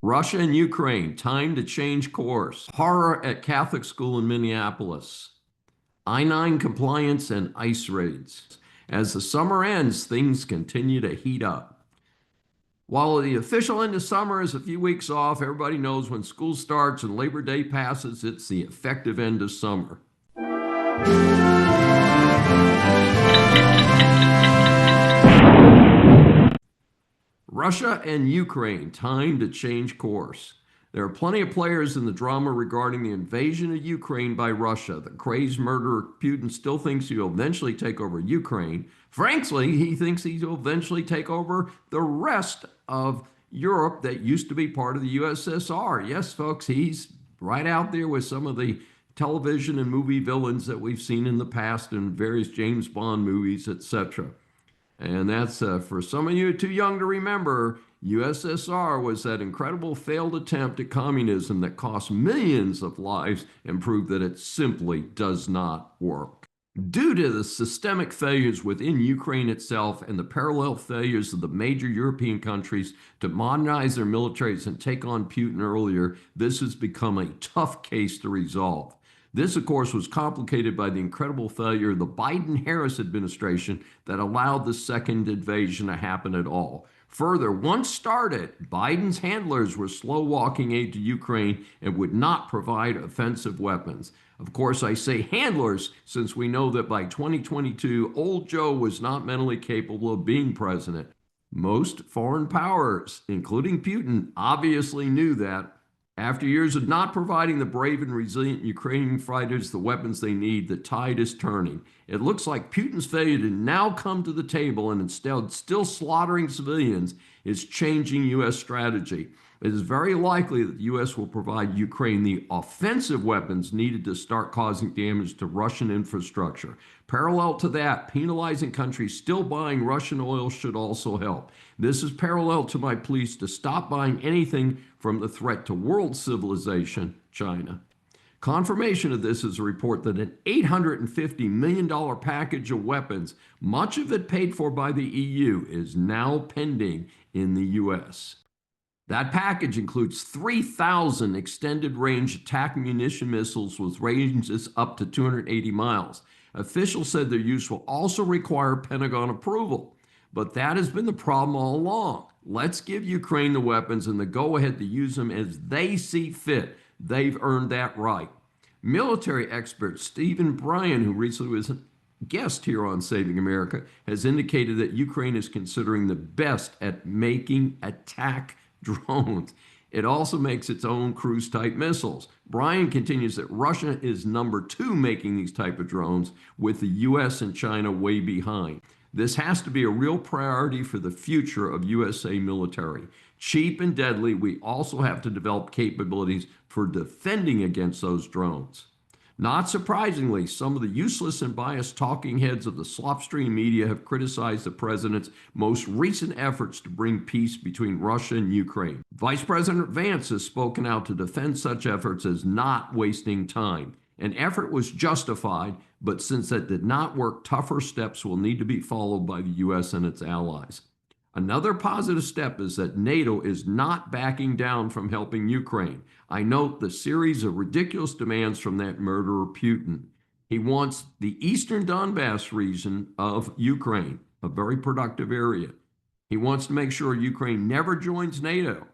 Russia and Ukraine, time to change course. Horror at Catholic school in Minneapolis. I-9 compliance and ICE raids. As the summer ends, things continue to heat up. While the official end of summer is a few weeks off, everybody knows when school starts and Labor Day passes, it's the effective end of summer. Russia and Ukraine, time to change course. There are plenty of players in the drama regarding the invasion of Ukraine by Russia. The crazed murderer Putin still thinks he'll eventually take over Ukraine. Frankly, he thinks he'll eventually take over the rest of Europe that used to be part of the USSR. Yes, folks, he's right out there with some of the television and movie villains that we've seen in the past in various James Bond movies, etc. And that's for some of you too young to remember, USSR was that incredible failed attempt at communism that cost millions of lives and proved that it simply does not work. Due to the systemic failures within Ukraine itself and the parallel failures of the major European countries to modernize their militaries and take on Putin earlier, this has become a tough case to resolve. This, of course, was complicated by the incredible failure of the Biden-Harris administration that allowed the second invasion to happen at all. Further, once started, Biden's handlers were slow-walking aid to Ukraine and would not provide offensive weapons. Of course, I say handlers since we know that by 2022, old Joe was not mentally capable of being president. Most foreign powers, including Putin, obviously knew that. After years of not providing the brave and resilient Ukrainian fighters the weapons they need, the tide is turning. It looks like Putin's failure to now come to the table and instead still slaughtering civilians is changing U.S. strategy. It is very likely that the U.S. will provide Ukraine the offensive weapons needed to start causing damage to Russian infrastructure. Parallel to that, penalizing countries still buying Russian oil should also help. This is parallel to my pleas to stop buying anything from the threat to world civilization, China. Confirmation of this is a report that an $850 million package of weapons, much of it paid for by the EU, is now pending in the U.S. That package includes 3,000 extended-range attack munition missiles with ranges up to 280 miles. Officials said their use will also require Pentagon approval. But that has been the problem all along. Let's give Ukraine the weapons and the go-ahead to use them as they see fit. They've earned that right. Military expert Stephen Bryan, who recently was a guest here on Saving America, has indicated that Ukraine is considering the best at making attack drones. It also makes its own cruise-type missiles. Bryan continues that Russia is number 2 making these type of drones, with the U.S. and China way behind. This has to be a real priority for the future of USA military. Cheap and deadly, we also have to develop capabilities for defending against those drones. Not surprisingly, some of the useless and biased talking heads of the slopstream media have criticized the president's most recent efforts to bring peace between Russia and Ukraine. Vice President Vance has spoken out to defend such efforts as not wasting time. An effort was justified, but since that did not work, tougher steps will need to be followed by the U.S. and its allies. Another positive step is that NATO is not backing down from helping Ukraine. I note the series of ridiculous demands from that murderer Putin. He wants the eastern Donbass region of Ukraine, a very productive area. He wants to make sure Ukraine never joins NATO.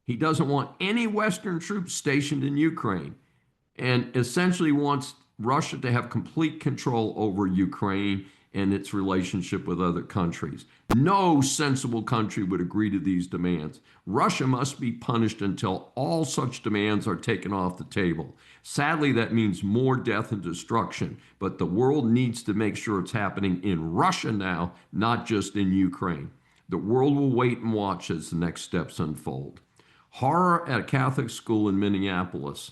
He doesn't want any Western troops stationed in Ukraine, and essentially wants Russia to have complete control over Ukraine and its relationship with other countries. No sensible country would agree to these demands. Russia must be punished until all such demands are taken off the table. Sadly, that means more death and destruction, but the world needs to make sure it's happening in Russia now, not just in Ukraine. The world will wait and watch as the next steps unfold. Horror at a Catholic school in Minneapolis.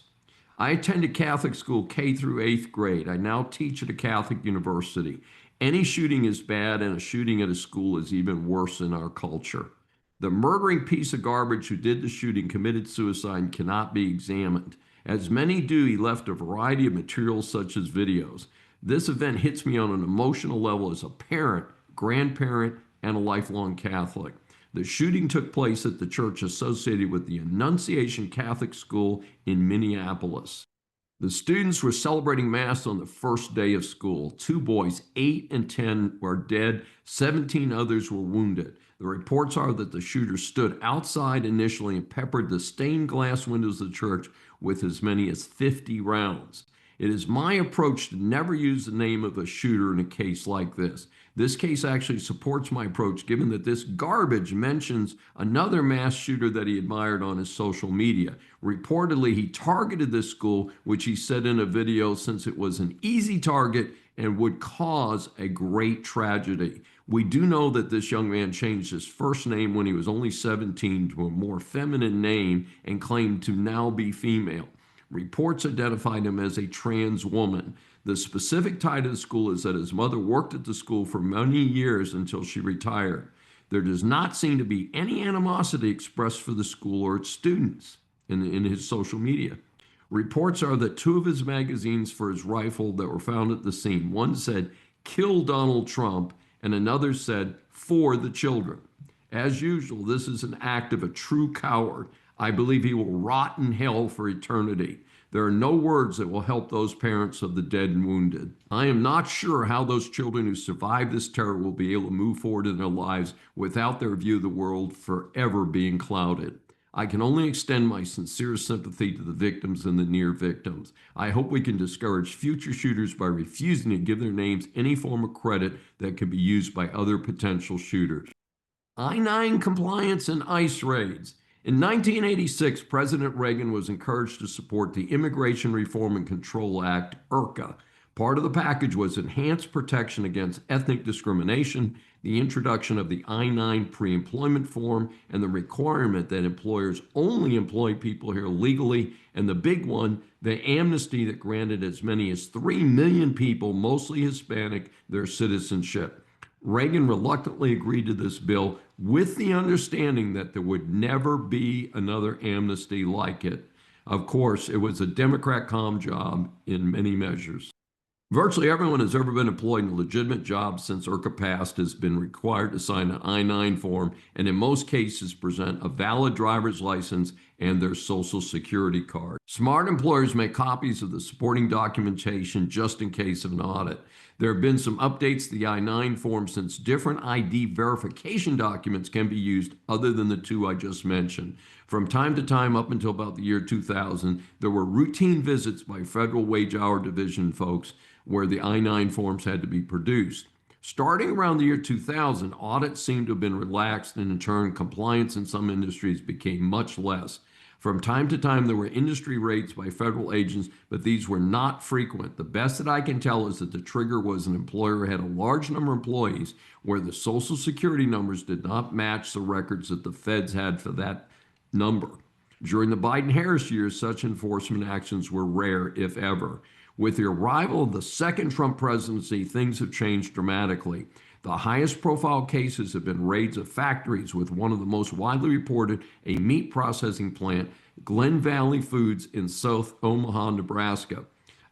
I attended Catholic school K through 8th grade. I now teach at a Catholic university. Any shooting is bad, and a shooting at a school is even worse in our culture. The murdering piece of garbage who did the shooting committed suicide and cannot be examined. As many do, he left a variety of materials such as videos. This event hits me on an emotional level as a parent, grandparent, and a lifelong Catholic. The shooting took place at the church associated with the Annunciation Catholic School in Minneapolis. The students were celebrating Mass on the first day of school. 2 boys, 8 and 10, were dead. 17 others were wounded. The reports are that the shooter stood outside initially and peppered the stained glass windows of the church with as many as 50 rounds. It is my approach to never use the name of a shooter in a case like this. This case actually supports my approach, given that this garbage mentions another mass shooter that he admired on his social media. Reportedly, he targeted this school, which he said in a video, since it was an easy target and would cause a great tragedy. We do know that this young man changed his first name when he was only 17 to a more feminine name and claimed to now be female. Reports identified him as a trans woman. The specific tie to the school is that his mother worked at the school for many years until she retired. There does not seem to be any animosity expressed for the school or its students in his social media. Reports are that 2 of his magazines for his rifle that were found at the scene, one said, "Kill Donald Trump," and another said, "For the children." As usual, this is an act of a true coward. I believe he will rot in hell for eternity. There are no words that will help those parents of the dead and wounded. I am not sure how those children who survived this terror will be able to move forward in their lives without their view of the world forever being clouded. I can only extend my sincere sympathy to the victims and the near victims. I hope we can discourage future shooters by refusing to give their names any form of credit that could be used by other potential shooters. I-9 compliance and ICE raids. In 1986, President Reagan was encouraged to support the Immigration Reform and Control Act, IRCA. Part of the package was enhanced protection against ethnic discrimination, the introduction of the I-9 pre-employment form, and the requirement that employers only employ people here legally, and the big one, the amnesty that granted as many as 3 million people, mostly Hispanic, their citizenship. Reagan reluctantly agreed to this bill with the understanding that there would never be another amnesty like it. Of course, it was a Democrat calm job in many measures. Virtually everyone who's ever been employed in a legitimate job since IRCA passed has been required to sign an I-9 form, and in most cases present a valid driver's license and their social security card. Smart employers make copies of the supporting documentation just in case of an audit. There have been some updates to the I-9 form since different ID verification documents can be used other than the 2 I just mentioned. From time to time, up until about the year 2000, there were routine visits by Federal Wage Hour Division folks where the I-9 forms had to be produced. Starting around the year 2000, audits seemed to have been relaxed, and in turn, compliance in some industries became much less. From time to time, there were industry raids by federal agents, but these were not frequent. The best that I can tell is that the trigger was an employer who had a large number of employees where the social security numbers did not match the records that the feds had for that number. During the Biden-Harris years, such enforcement actions were rare, if ever. With the arrival of the second Trump presidency, things have changed dramatically. The highest profile cases have been raids of factories, with one of the most widely reported a meat processing plant, Glen Valley Foods in South Omaha, Nebraska.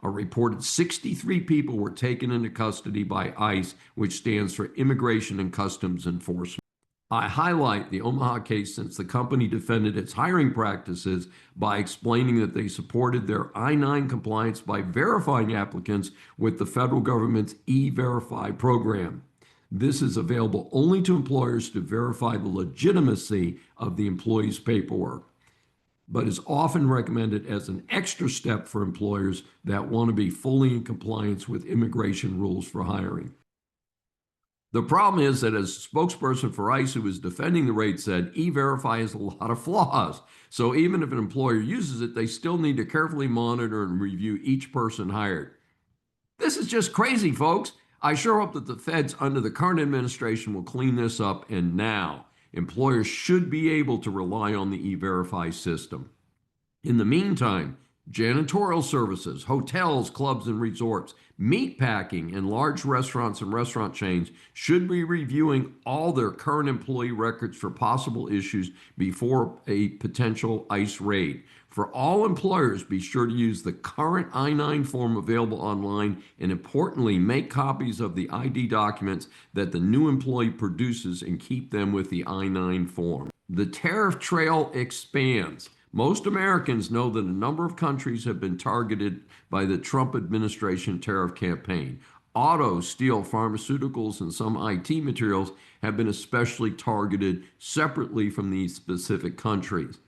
A reported 63 people were taken into custody by ICE, which stands for Immigration and Customs Enforcement. I highlight the Omaha case since the company defended its hiring practices by explaining that they supported their I-9 compliance by verifying applicants with the federal government's E-Verify program. This is available only to employers to verify the legitimacy of the employee's paperwork, but is often recommended as an extra step for employers that want to be fully in compliance with immigration rules for hiring. The problem is that, as a spokesperson for ICE who was defending the raid said, E-Verify has a lot of flaws. So even if an employer uses it, they still need to carefully monitor and review each person hired. This is just crazy, folks. I sure hope that the feds under the current administration will clean this up, and now employers should be able to rely on the E-Verify system. In the meantime, Janitorial services, hotels, clubs, and resorts, meat packing, and large restaurants and restaurant chains should be reviewing all their current employee records for possible issues before a potential ICE raid. For all employers, be sure to use the current I-9 form available online, and importantly, make copies of the ID documents that the new employee produces and keep them with the I-9 form. The tariff trail expands. Most Americans know that a number of countries have been targeted by the Trump administration tariff campaign. Auto, steel, pharmaceuticals, and some IT materials have been especially targeted separately from these specific countries.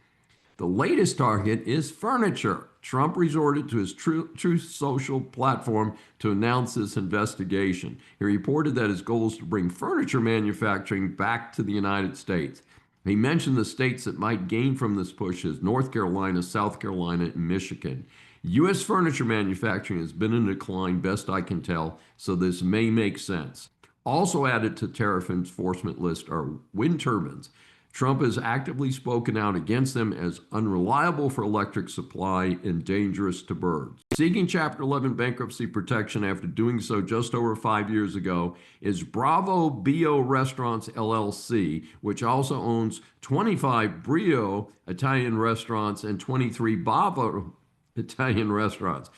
The latest target is furniture. Trump resorted to his Truth Social platform to announce this investigation. He reported that his goal is to bring furniture manufacturing back to the United States. He mentioned the states that might gain from this push as North Carolina, South Carolina, and Michigan. U.S. furniture manufacturing has been in decline, best I can tell, so this may make sense. Also added to tariff enforcement list are wind turbines. Trump has actively spoken out against them as unreliable for electric supply and dangerous to birds. Seeking Chapter 11 bankruptcy protection after doing so just over 5 years ago is Bravo Bio Restaurants LLC, which also owns 25 Brio Italian restaurants and 23 Bavo Italian restaurants.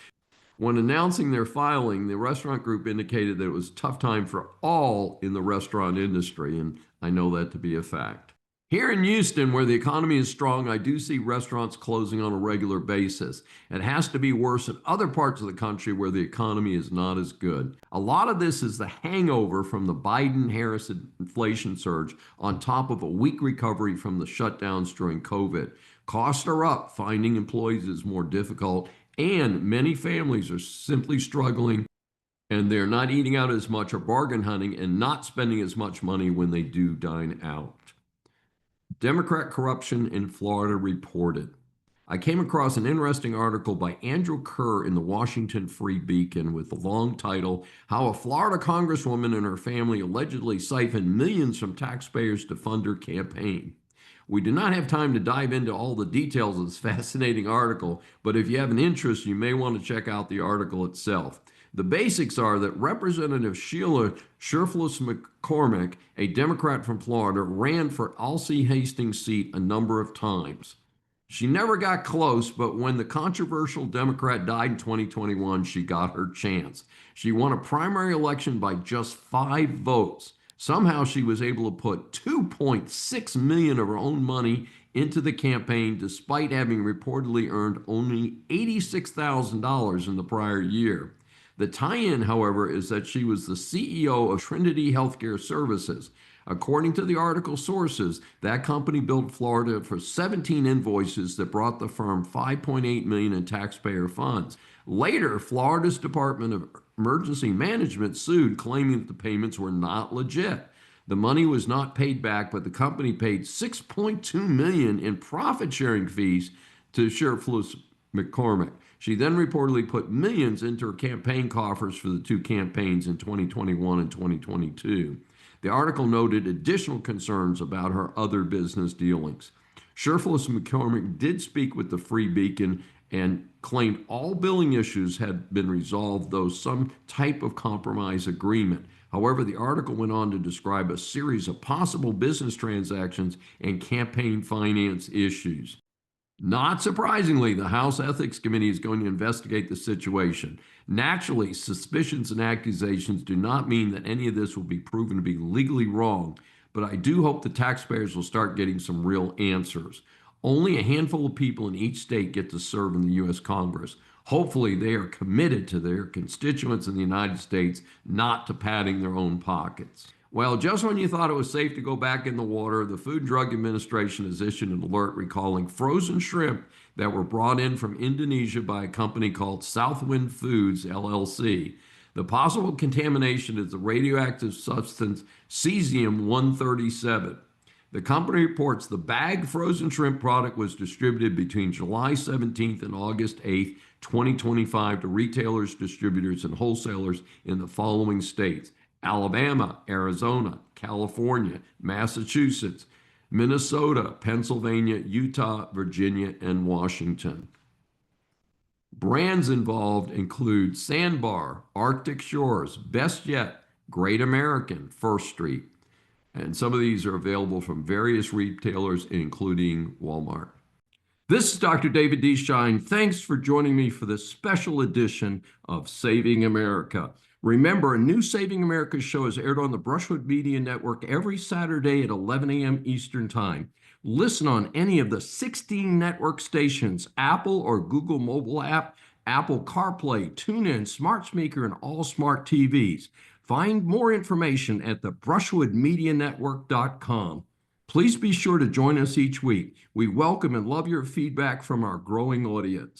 When announcing their filing, the restaurant group indicated that it was a tough time for all in the restaurant industry, and I know that to be a fact. Here in Houston, where the economy is strong, I do see restaurants closing on a regular basis. It has to be worse in other parts of the country where the economy is not as good. A lot of this is the hangover from the Biden-Harris inflation surge on top of a weak recovery from the shutdowns during COVID. Costs are up, finding employees is more difficult, and many families are simply struggling, and they're not eating out as much or bargain hunting and not spending as much money when they do dine out. Democrat corruption in Florida reported. I came across an interesting article by Andrew Kerr in the Washington Free Beacon with the long title, How a Florida Congresswoman and Her Family Allegedly Siphoned Millions from Taxpayers to Fund Her Campaign. We do not have time to dive into all the details of this fascinating article, but if you have an interest, you may want to check out the article itself. The basics are that Representative Sheila Sherflus McCormick, a Democrat from Florida, ran for Alcee Hastings' seat a number of times. She never got close, but when the controversial Democrat died in 2021, she got her chance. She won a primary election by just 5 votes. Somehow she was able to put $2.6 million of her own money into the campaign, despite having reportedly earned only $86,000 in the prior year. The tie-in, however, is that she was the CEO of Trinity Healthcare Services. According to the article sources, that company billed Florida for 17 invoices that brought the firm $5.8 million in taxpayer funds. Later, Florida's Department of Emergency Management sued, claiming that the payments were not legit. The money was not paid back, but the company paid $6.2 million in profit-sharing fees to Sherflus McCormick. She then reportedly put millions into her campaign coffers for the 2 campaigns in 2021 and 2022. The article noted additional concerns about her other business dealings. Sherflus McCormick did speak with the Free Beacon and claimed all billing issues had been resolved, though some type of compromise agreement. However, the article went on to describe a series of possible business transactions and campaign finance issues. Not surprisingly, the House Ethics Committee is going to investigate the situation. Naturally, suspicions and accusations do not mean that any of this will be proven to be legally wrong, but I do hope the taxpayers will start getting some real answers. Only a handful of people in each state get to serve in the U.S. Congress. Hopefully, they are committed to their constituents in the United States, not to padding their own pockets. Well, just when you thought it was safe to go back in the water, the Food and Drug Administration has issued an alert recalling frozen shrimp that were brought in from Indonesia by a company called Southwind Foods, LLC. The possible contamination is the radioactive substance cesium-137. The company reports the bagged frozen shrimp product was distributed between July 17th and August 8th, 2025 to retailers, distributors, and wholesalers in the following states: Alabama, Arizona, California, Massachusetts, Minnesota, Pennsylvania, Utah, Virginia, and Washington. Brands involved include Sandbar, Arctic Shores, Best Yet, Great American, First Street. And some of these are available from various retailers, including Walmart. This is Dr. David D. Shine. Thanks for joining me for this special edition of Saving America. Remember, a new Saving America show is aired on the Brushwood Media Network every Saturday at 11 a.m. Eastern Time. Listen on any of the 16 network stations, Apple or Google mobile app, Apple CarPlay, TuneIn, Smart Speaker, and all smart TVs. Find more information at the brushwoodmedianetwork.com. Please be sure to join us each week. We welcome and love your feedback from our growing audience.